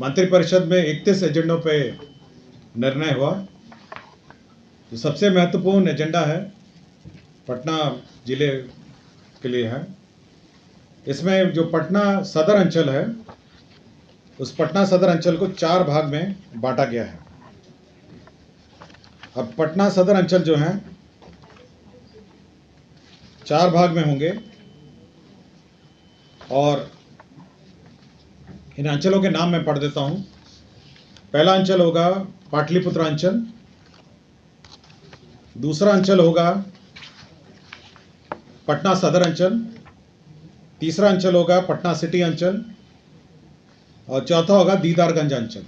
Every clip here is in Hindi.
मंत्रिपरिषद में 31 एजेंडों पे निर्णय हुआ। जो सबसे महत्वपूर्ण एजेंडा है पटना जिले के लिए है। इसमें जो पटना सदर अंचल है, उस पटना सदर अंचल को 4 भाग में बांटा गया है। अब पटना सदर अंचल जो है 4 भाग में होंगे और इन अंचलों के नाम मैं पढ़ देता हूं। पहला अंचल होगा पाटलिपुत्र अंचल, दूसरा अंचल होगा पटना सदर अंचल, तीसरा अंचल होगा पटना सिटी अंचल और चौथा होगा दीदारगंज अंचल।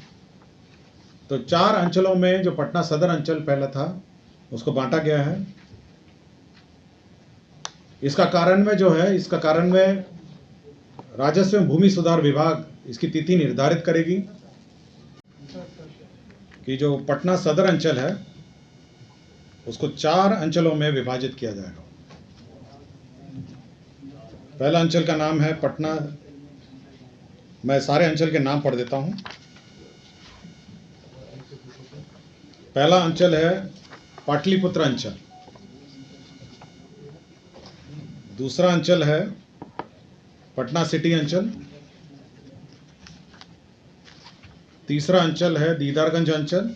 तो 4 अंचलों में जो पटना सदर अंचल पहला था उसको बांटा गया है। इसका कार्यान्वयन राजस्व एवं भूमि सुधार विभाग इसकी तिथि निर्धारित करेगी कि जो पटना सदर अंचल है उसको 4 अंचलों में विभाजित किया जाएगा। पहला अंचल का नाम है पटना, मैं सारे अंचल के नाम पढ़ देता हूं। पहला अंचल है पाटलिपुत्र अंचल, दूसरा अंचल है पटना सिटी अंचल, तीसरा अंचल है दीदारगंज अंचल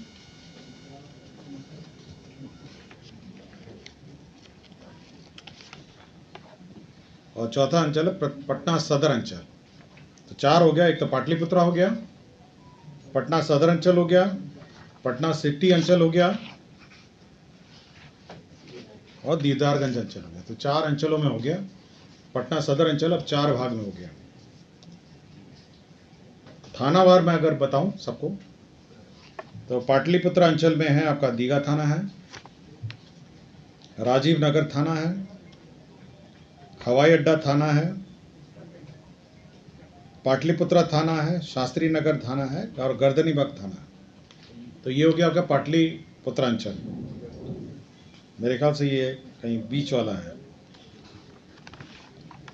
और चौथा अंचल है पटना सदर अंचल। तो 4 हो गया। एक तो पाटलिपुत्र हो गया, पटना सदर अंचल हो गया, पटना सिटी अंचल हो गया और दीदारगंज अंचल हो गया। तो 4 अंचलों में हो गया। पटना सदर अंचल अब 4 भाग में हो गया। थानावार में अगर बताऊं सबको, तो पाटलिपुत्र अंचल में है आपका दीघा थाना है, राजीव नगर थाना है, हवाई अड्डा थाना है, पाटलिपुत्रा थाना है, शास्त्री नगर थाना है और गर्दनीबाग थाना है। तो ये हो गया आपका पाटलिपुत्र अंचल। मेरे ख्याल से ये कहीं बीच वाला है।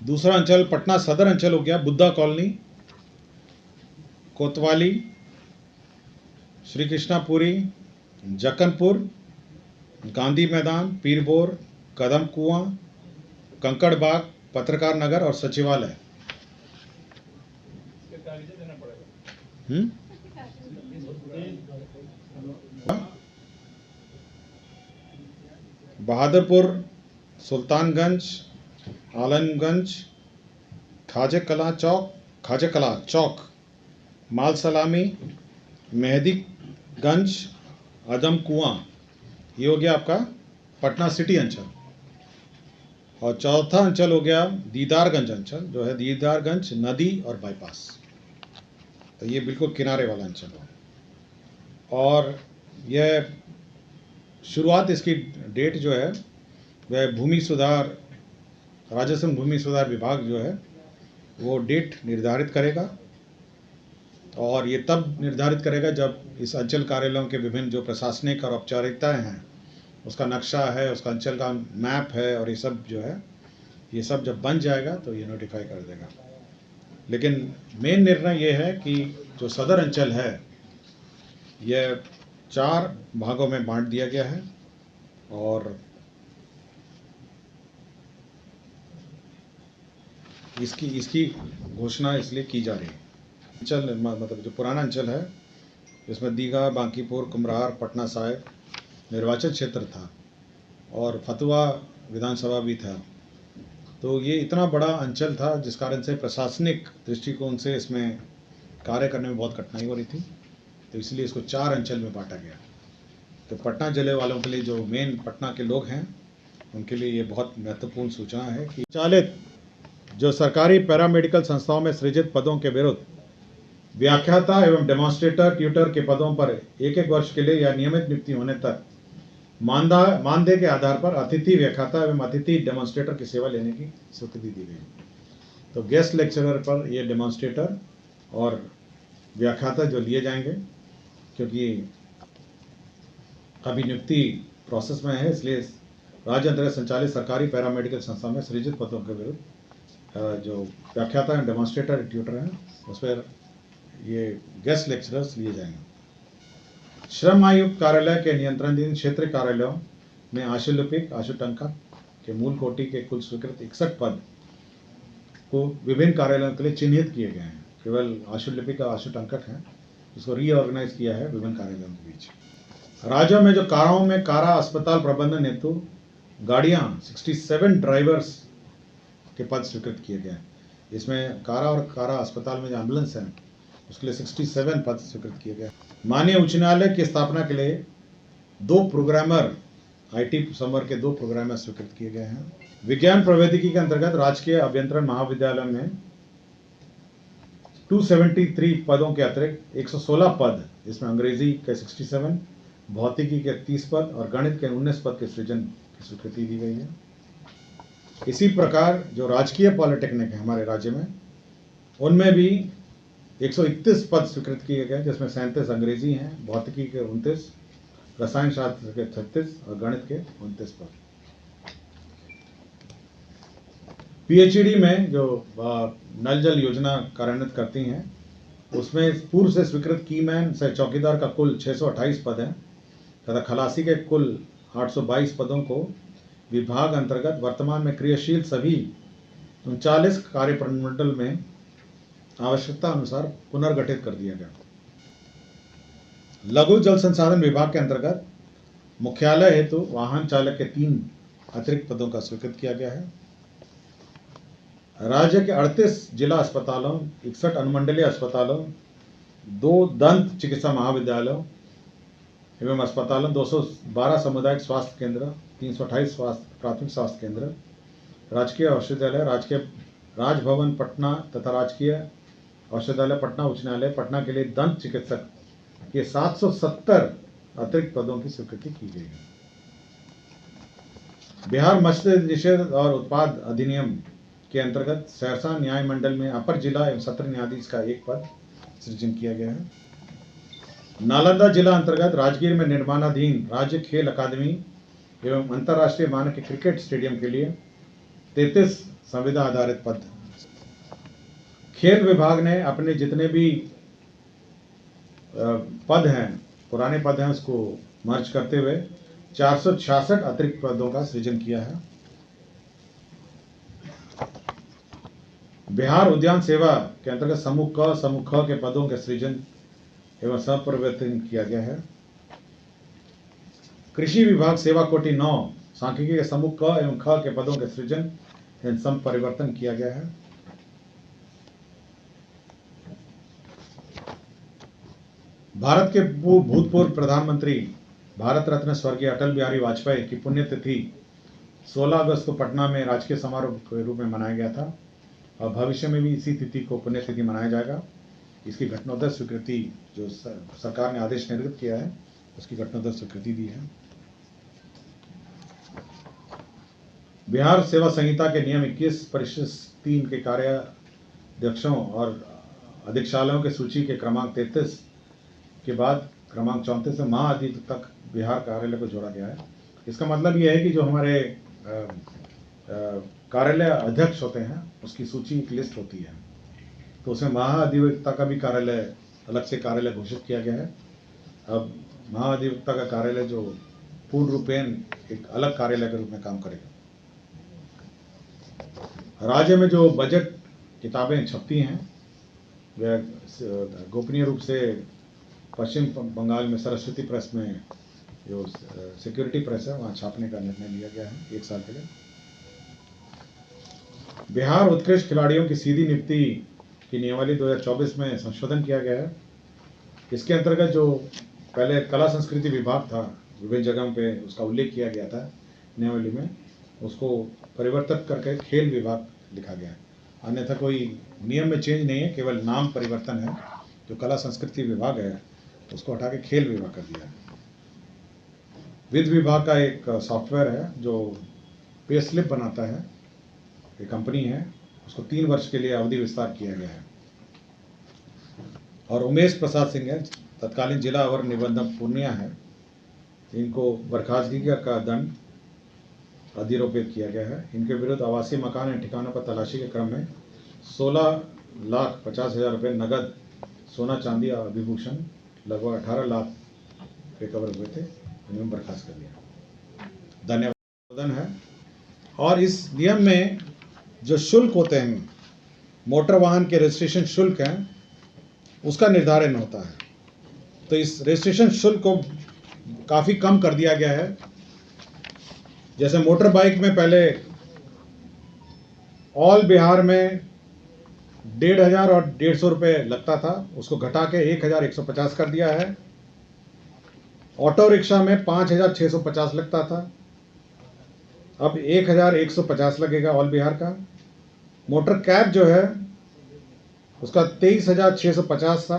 दूसरा अंचल पटना सदर अंचल हो गया। बुद्धा कॉलोनी, कोतवाली, श्री कृष्णापुरी, जक्कनपुर, गांधी मैदान, पीरबोर, कदम कुआं, कंकड़ बाग, पत्रकार नगर और सचिवालय। बहादुरपुर, सुल्तानगंज, आलमगंज, खाजकला चौक, माल सलामी, मेहदीगंज, आदम कुआं, ये हो गया आपका पटना सिटी अंचल। और चौथा अंचल हो गया दीदारगंज अंचल, जो है दीदारगंज नदी और बाईपास। तो ये बिल्कुल किनारे वाला अंचल है। और यह शुरुआत, इसकी डेट जो है वह राजस्व भूमि सुधार विभाग जो है वो डेट निर्धारित करेगा। और ये तब निर्धारित करेगा जब इस अंचल कार्यालयों के विभिन्न जो प्रशासनिक और औपचारिकताएं हैं, उसका नक्शा है, उसका अंचल का मैप है और ये सब जो है, ये सब जब बन जाएगा तो ये नोटिफाई कर देगा। लेकिन मेन निर्णय ये है कि जो सदर अंचल है यह 4 भागों में बांट दिया गया है और इसकी घोषणा इसलिए की जा रही है। अंचल मतलब जो पुराना अंचल है, इसमें दीघा, बांकीपुर, कुम्हरार, पटना साहिब निर्वाचन क्षेत्र था और फतुहा विधानसभा भी था। तो ये इतना बड़ा अंचल था जिस कारण से प्रशासनिक दृष्टिकोण से इसमें कार्य करने में बहुत कठिनाई हो रही थी। तो इसलिए इसको 4 अंचल में बांटा गया। तो पटना जिले वालों के लिए, जो मेन पटना के लोग हैं, उनके लिए ये बहुत महत्वपूर्ण सूचना है कि संचालित जो सरकारी पैरामेडिकल संस्थाओं में सृजित पदों के विरुद्ध व्याख्याता एवं डेमोन्स्ट्रेटर ट्यूटर के पदों पर 1-1 वर्ष के लिए या नियमित नियुक्ति होने तक मानदेय के आधार पर अतिथि व्याख्याता एवं अतिथि डेमोन्स्ट्रेटर की सेवा लेने की स्वीकृति दी गई। तो गेस्ट लेक्चरर पर ये डेमोन्स्ट्रेटर और व्याख्याता जो लिए जाएंगे, क्योंकि अभी नियुक्ति प्रोसेस में है, इसलिए राज्य अंतर्गत संचालित सरकारी पैरामेडिकल संस्था में सृजित पदों के विरुद्ध जो व्याख्याता एवं डेमोन्स्ट्रेटर ट्यूटर हैं उस पर ये गेस्ट लेक्चरर्स लिए जाएंगे। श्रम आयुक्त कार्यालय के नियंत्रणाधीन क्षेत्रीय कार्यालयों में आशुलिपिक आशुटंकक के मूल कोटि के कुल स्वीकृत 61 पद को विभिन्न कार्यालयों के लिए चिन्हित किए गए हैं। केवल आशुलिपिक और आशुटंकक हैं, इसको रीऑर्गेनाइज किया है विभिन्न कार्यालयों के बीच। राज्यों में जो काराओं में कारा अस्पताल प्रबंधन हेतु गाड़ियां 67 ड्राइवर्स के पद स्वीकृत किए गए हैं। इसमें कारा और कारा अस्पताल में जो एम्बुलेंस है उसके लिए 67 पद स्वीकृत किए गए। माननीय उच्च न्यायालय की स्थापना के लिए 2 प्रोग्रामर IT समर के 2 प्रोग्रामर स्वीकृत किए गए हैं। विज्ञान प्रौद्योगिकी के अंतर्गत राजकीय अभियंत्रण महाविद्यालय में 273 पदों के अतिरिक्त 116 पद, इसमें अंग्रेजी के 67, भौतिकी के 30 पद और गणित के 19 पद के सृजन की स्वीकृति दी गई है। इसी प्रकार जो राजकीय पॉलिटेक्निक है हमारे राज्य में, उनमें भी 131 पद स्वीकृत किए गए, जिसमें 37 अंग्रेजी हैं, भौतिकी के 29, रसायन शास्त्र के 36 और गणित के 29 पद। PhD में जो नल जल योजना कार्यान्वित करती हैं, उसमें पूर्व से स्वीकृत कीमैन से चौकीदार का कुल 628 पद हैं तथा खलासी के कुल 822 पदों को विभाग अंतर्गत वर्तमान में क्रियाशील सभी 39 कार्य प्रमंडल में आवश्यकता अनुसार पुनर्गठित कर दिया गया। लघु जल संसाधन विभाग के अंतर्गत मुख्यालय हेतु वाहन चालक के 3 अतिरिक्त पदों का स्वीकृत किया गया है। राज्य के 38 जिला अस्पतालों, 61 अनुमंडलीय अस्पतालों, 2 दंत चिकित्सा महाविद्यालयों एवं अस्पतालों, 212 सामुदायिक स्वास्थ्य केंद्र, 328 प्राथमिक स्वास्थ्य केंद्र, राजकीय औषधालय, राजकीय राजभवन पटना तथा राजकीय औषधालय पटना उच्च न्यायालय पटना के लिए दंत चिकित्सक के 770 अतिरिक्त पदों की स्वीकृति की गई है। बिहार मत्स्य निषेध और उत्पाद अधिनियम के अंतर्गत सहरसा न्याय मंडल में अपर जिला एवं सत्र न्यायाधीश का 1 पद सृजन किया गया है। नालंदा जिला अंतर्गत राजगीर में निर्माणाधीन राज्य खेल अकादमी एवं अंतर्राष्ट्रीय मानक के क्रिकेट स्टेडियम के लिए 33 संविदा आधारित पद। खेल विभाग ने अपने जितने भी पद हैं, पुराने पद हैं, उसको मर्ज करते हुए 466 अतिरिक्त पदों का सृजन किया है। बिहार उद्यान सेवा के अंतर्गत समूह क समूह ख के पदों के सृजन एवं संपरिवर्तन किया गया है। कृषि विभाग सेवा कोटि 9 सांख्यिकी के समूह क एवं ख के पदों के सृजन एवं संपरिवर्तन किया गया है। भारत के भूतपूर्व प्रधानमंत्री भारत रत्न स्वर्गीय अटल बिहारी वाजपेयी की पुण्यतिथि 16 अगस्त को पटना में राजकीय समारोह के रूप में मनाया गया था और भविष्य में भी इसी तिथि को पुण्यतिथि मनाया जाएगा। इसकी घटनोत्तर स्वीकृति जो सरकार ने आदेश निर्गत किया है, उसकी घटनोत्तर स्वीकृति दी है। बिहार सेवा संहिता के नियम 21 परिशिष्ट 3 के कार्याध्यक्षों और अधीक्षालयों के सूची के क्रमांक 33 के बाद क्रमांक 34 में महाअधिवक्ता बिहार कार्यालय को जोड़ा गया है। इसका मतलब यह है कि जो हमारे कार्यालय अध्यक्ष होते हैं उसकी सूची एक लिस्ट होती है, तो उसमें महाअधिवक्ता का भी कार्यालय अलग से कार्यालय घोषित किया गया है। अब महाअधिवक्ता का कार्यालय जो पूर्ण रूपेण एक अलग कार्यालय के रूप में काम करेगा। राज्य में जो बजट किताबें छपती हैं वह गोपनीय रूप से पश्चिम बंगाल में सरस्वती प्रेस में जो सिक्योरिटी प्रेस है वहाँ छापने का निर्णय लिया गया है 1 साल के लिए। बिहार उत्कृष्ट खिलाड़ियों की सीधी नियुक्ति की नियमावली 2024 में संशोधन किया गया है। इसके अंतर्गत जो पहले कला संस्कृति विभाग था, विभिन्न जगहों पे उसका उल्लेख किया गया था नियमावली में, उसको परिवर्तित करके खेल विभाग लिखा गया है। अन्यथा कोई नियम में चेंज नहीं है, केवल नाम परिवर्तन है। जो कला संस्कृति विभाग है उसको हटा के खेल विभाग कर दिया है। वित्त विभाग का एक सॉफ्टवेयर है जो पे स्लिप बनाता है, एक कंपनी है, उसको 3 वर्ष के लिए अवधि विस्तार किया गया है। और उमेश प्रसाद सिंह है, तत्कालीन जिला अवर निबंधक पूर्णिया है, इनको बर्खास्तगी का दंड अधिरोपित किया गया है। इनके विरुद्ध आवासीय मकान या ठिकानों पर तलाशी के क्रम में 16,50,000 रुपये नगद सोना चांदी और विभूषण लगभग 18 लाख रिकवर हुए थे, उन्हें बर्खास्त कर दिया। धन्यवाद है। और इस नियम में जो शुल्क होते हैं, मोटर वाहन के रजिस्ट्रेशन शुल्क हैं, उसका निर्धारण होता है। तो इस रजिस्ट्रेशन शुल्क को काफ़ी कम कर दिया गया है। जैसे मोटर बाइक में पहले ऑल बिहार में 1,500 और 150 रुपये लगता था, उसको घटा के 1,150 कर दिया है। ऑटो रिक्शा में 5,650 लगता था, अब 1,150 लगेगा ऑल बिहार का। मोटर कैब जो है उसका 23,650 था,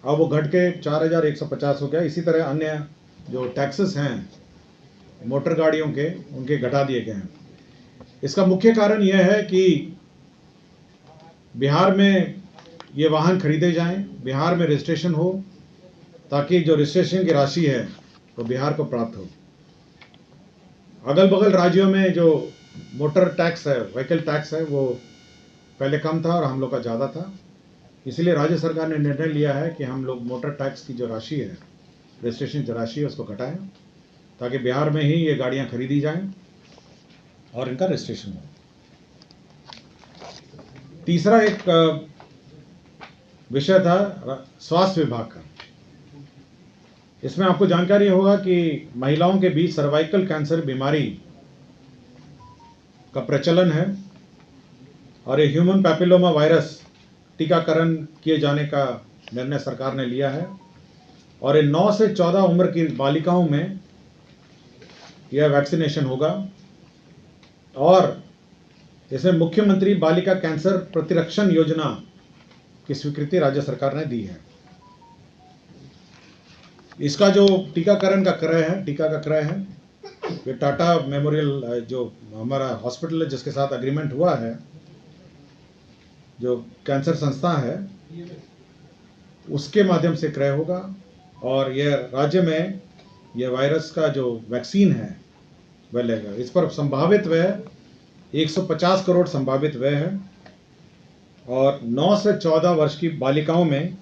अब वो घट के 4,150 हो गया। इसी तरह अन्य जो टैक्सेस हैं मोटर गाड़ियों के, उनके घटा दिए गए हैं। इसका मुख्य कारण यह है कि बिहार में ये वाहन खरीदे जाएं, बिहार में रजिस्ट्रेशन हो, ताकि जो रजिस्ट्रेशन की राशि है वो बिहार को प्राप्त हो। अगल बगल राज्यों में जो मोटर टैक्स है, व्हीकल टैक्स है, वो पहले कम था और हम लोग का ज़्यादा था। इसलिए राज्य सरकार ने निर्णय लिया है कि हम लोग मोटर टैक्स की जो राशि है, रजिस्ट्रेशन की राशि है, उसको घटाएं, ताकि बिहार में ही ये गाड़ियां खरीदी जाएं और इनका रजिस्ट्रेशन हो। तीसरा एक विषय था स्वास्थ्य विभाग का। इसमें आपको जानकारी होगा कि महिलाओं के बीच सर्वाइकल कैंसर बीमारी का प्रचलन है और ये ह्यूमन पैपिलोमा वायरस टीकाकरण किए जाने का निर्णय सरकार ने लिया है। और ये 9 से 14 उम्र की बालिकाओं में यह वैक्सीनेशन होगा और इसमें मुख्यमंत्री बालिका कैंसर प्रतिरक्षण योजना की स्वीकृति राज्य सरकार ने दी है। इसका जो टीकाकरण का क्रय है, टीका का क्रय है, ये टाटा मेमोरियल जो हमारा हॉस्पिटल है जिसके साथ एग्रीमेंट हुआ है, जो कैंसर संस्था है, उसके माध्यम से क्रय होगा। और यह राज्य में यह वायरस का जो वैक्सीन है वह लेगा। इस पर संभावित व्यय 150 करोड़ संभावित व्यय है और 9 से 14 वर्ष की बालिकाओं में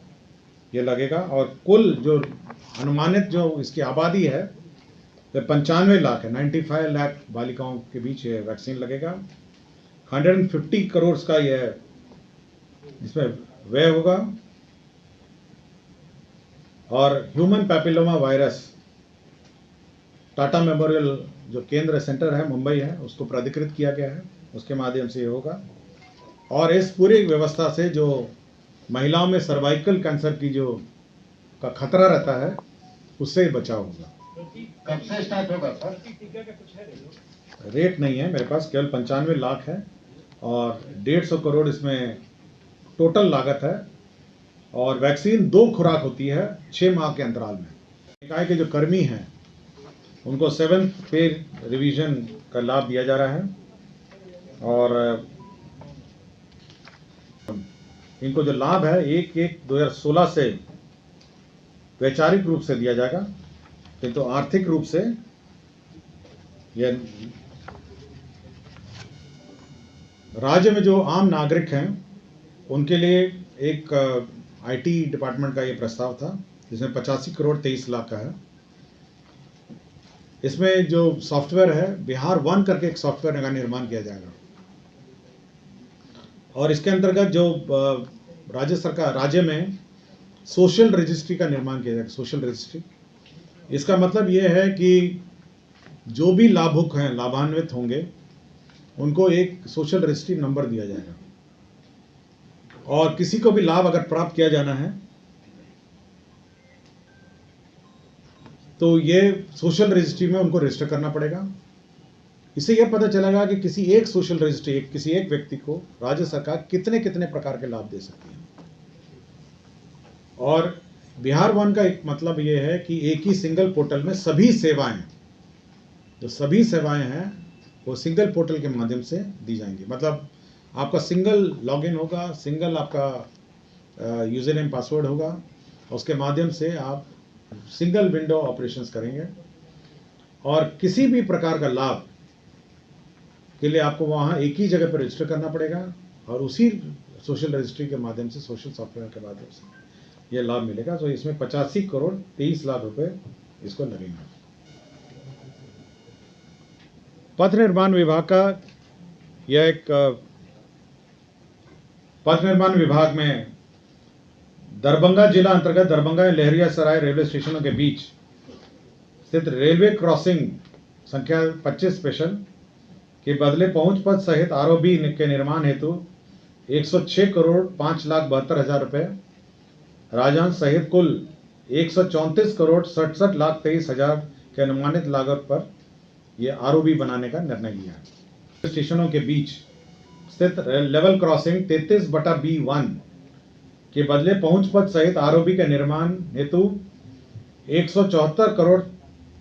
यह लगेगा। और कुल जो अनुमानित जो इसकी आबादी है वह 95 लाख है, 95 लाख बालिकाओं के बीच ये वैक्सीन लगेगा। 150 करोड़ का यह इसमें व्यय होगा। और human papilloma virus Tata memorial जो केंद्र सेंटर है, मुंबई है, उसको प्राधिकृत किया गया है, उसके माध्यम से ये होगा। और इस पूरी व्यवस्था से जो महिलाओं में सर्वाइकल कैंसर की जो का खतरा रहता है, उससे बचाव होगा। कब से स्टार्ट होगा सर? रेट नहीं है मेरे पास, केवल 95 लाख है और 150 करोड़ इसमें टोटल लागत है। और वैक्सीन 2 खुराक होती है 6 माह के अंतराल में। निकाय के जो कर्मी हैं उनको 7th पे रिवीजन का लाभ दिया जा रहा है और इनको जो लाभ है 1/1/2016 से वैचारिक रूप से दिया जाएगा, किंतु तो आर्थिक रूप से यह राज्य में जो आम नागरिक हैं उनके लिए एक आईटी डिपार्टमेंट का ये प्रस्ताव था, जिसमें 85 करोड़ 23 लाख का है। इसमें जो सॉफ्टवेयर है, बिहार वन करके एक सॉफ्टवेयर का निर्माण किया जाएगा और इसके अंतर्गत जो राज्य सरकार राज्य में सोशल रजिस्ट्री का निर्माण किया जाएगा। सोशल रजिस्ट्री, इसका मतलब ये है कि जो भी लाभुक हैं, लाभान्वित होंगे, उनको एक सोशल रजिस्ट्री नंबर दिया जाएगा और किसी को भी लाभ अगर प्राप्त किया जाना है तो ये सोशल रजिस्ट्री में उनको रजिस्टर करना पड़ेगा। इससे यह पता चलेगा कि किसी एक सोशल रजिस्ट्री, किसी एक व्यक्ति को राज्य सरकार कितने कितने प्रकार के लाभ दे सकती है। और बिहार वन का एक मतलब ये है कि एक ही सिंगल पोर्टल में सभी सेवाएं, जो सभी सेवाएं हैं वो सिंगल पोर्टल के माध्यम से दी जाएंगी। मतलब आपका सिंगल लॉगिन होगा, सिंगल आपका यूजर नेम पासवर्ड होगा, उसके माध्यम से आप सिंगल विंडो ऑपरेशंस करेंगे और किसी भी प्रकार का लाभ के लिए आपको वहाँ एक ही जगह पर रजिस्टर करना पड़ेगा और उसी सोशल रजिस्ट्री के माध्यम से, सोशल सॉफ्टवेयर के माध्यम से ये लाभ मिलेगा। तो इसमें 85 करोड़ 23 लाख रुपए इसको लगेंगे। पथ निर्माण विभाग का यह एक पथ निर्माण विभाग में दरभंगा जिला अंतर्गत दरभंगा एवं लहरियासराय रेलवे स्टेशनों के बीच स्थित रेलवे क्रॉसिंग संख्या 25 स्पेशल के बदले पहुंच पथ सहित आरओबी के निर्माण हेतु 106 करोड़ 5,72,000 रुपए राजस्व सहित कुल 134 करोड़ 67,23,000 के अनुमानित लागत पर यह आरओबी बनाने का निर्णय लिया है। स्टेशनों के बीच स्थित लेवल क्रॉसिंग 33/B1 के बदले पहुंच पथ सहित आरओबी के निर्माण हेतु 174 करोड़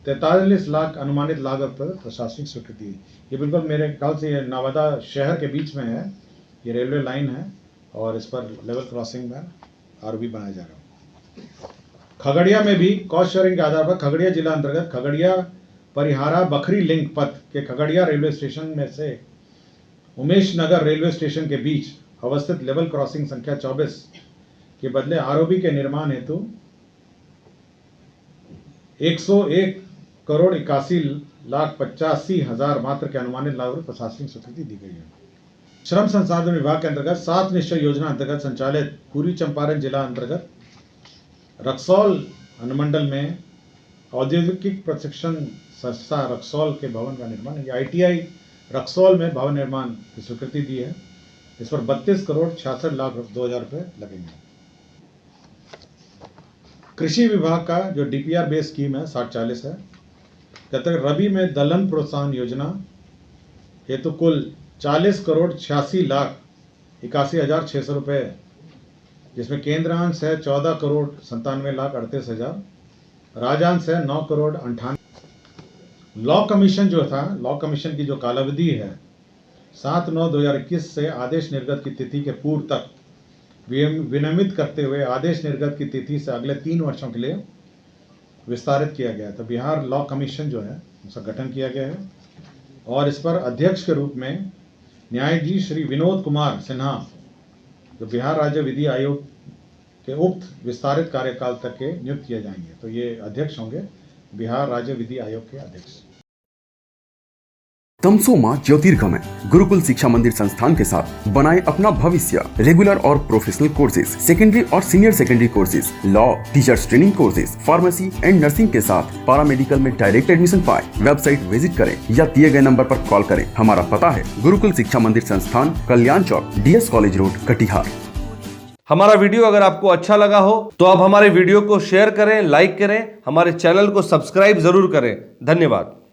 43 लाख अनुमानित लागत पर प्रशासनिक स्वीकृति। ये बिल्कुल मेरे ख्याल से ये नवादा शहर के बीच में है, ये रेलवे लाइन है और इस पर लेवल क्रॉसिंग में आरओबी बनाया जा रहा है। खगड़िया में भी कॉस्ट शेयरिंग के आधार पर खगड़िया जिला अंतर्गत खगड़िया परिहारा बखरी लिंक पथ के खगड़िया रेलवे स्टेशन में से उमेश नगर रेलवे स्टेशन के बीच अवस्थित लेवल क्रॉसिंग संख्या 24 के बदले आरओबी के निर्माण हेतु 101 करोड़ 81,85,000 मात्र के अनुमानित लागत पर प्रशासनिक स्वीकृति दी गई है। श्रम संसाधन विभाग के अंतर्गत 7 निश्चय योजना अंतर्गत संचालित पूर्वी चंपारण जिला अंतर्गत रक्सौल अनुमंडल में औद्योगिक प्रशिक्षण संस्था रक्सौल के भवन का निर्माण ITI रक्सौल में भवन निर्माण की स्वीकृति दी है। इस पर 32 करोड़ 66,02,000 रुपये लगेंगे। कृषि विभाग का जो DPR बेस स्कीम है 60-40 है, कहते हैं रबी में दलहन प्रोत्साहन योजना हेतु कुल 40 करोड़ 86,81,600 रुपये, जिसमें केंद्रांश है 14 करोड़ 97,38,000, राज्यांश है 9 करोड़ 98। लॉ कमीशन जो था, लॉ कमीशन की जो कालावधि है 7/9/2021 से आदेश निर्गत की तिथि के पूर्व तक विनियमित करते हुए आदेश निर्गत की तिथि से अगले 3 वर्षों के लिए विस्तारित किया गया। तो बिहार लॉ कमीशन जो है उसका गठन किया गया है और इस पर अध्यक्ष के रूप में न्यायाधीश श्री विनोद कुमार सिन्हा जो बिहार राज्य विधि आयोग के उक्त विस्तारित कार्यकाल तक के नियुक्त किए जाएंगे। तो ये अध्यक्ष होंगे बिहार राज्य विधि आयोग के अध्यक्ष। तमसोमा ज्योतिर्गमय गुरुकुल शिक्षा मंदिर संस्थान के साथ बनाए अपना भविष्य। रेगुलर और प्रोफेशनल कोर्सेज, सेकेंडरी और senior secondary courses, law, teachers training courses, pharmacy and nursing के साथ पैरामेडिकल में डायरेक्ट एडमिशन पाए। वेबसाइट विजिट करें या दिए गए नंबर पर कॉल करें। हमारा पता है गुरुकुल शिक्षा मंदिर संस्थान, कल्याण चौक, DS कॉलेज रोड, कटिहार। हमारा वीडियो अगर आपको अच्छा लगा हो तो आप हमारे वीडियो को शेयर करें, लाइक करें, हमारे चैनल को सब्सक्राइब जरूर करें। धन्यवाद।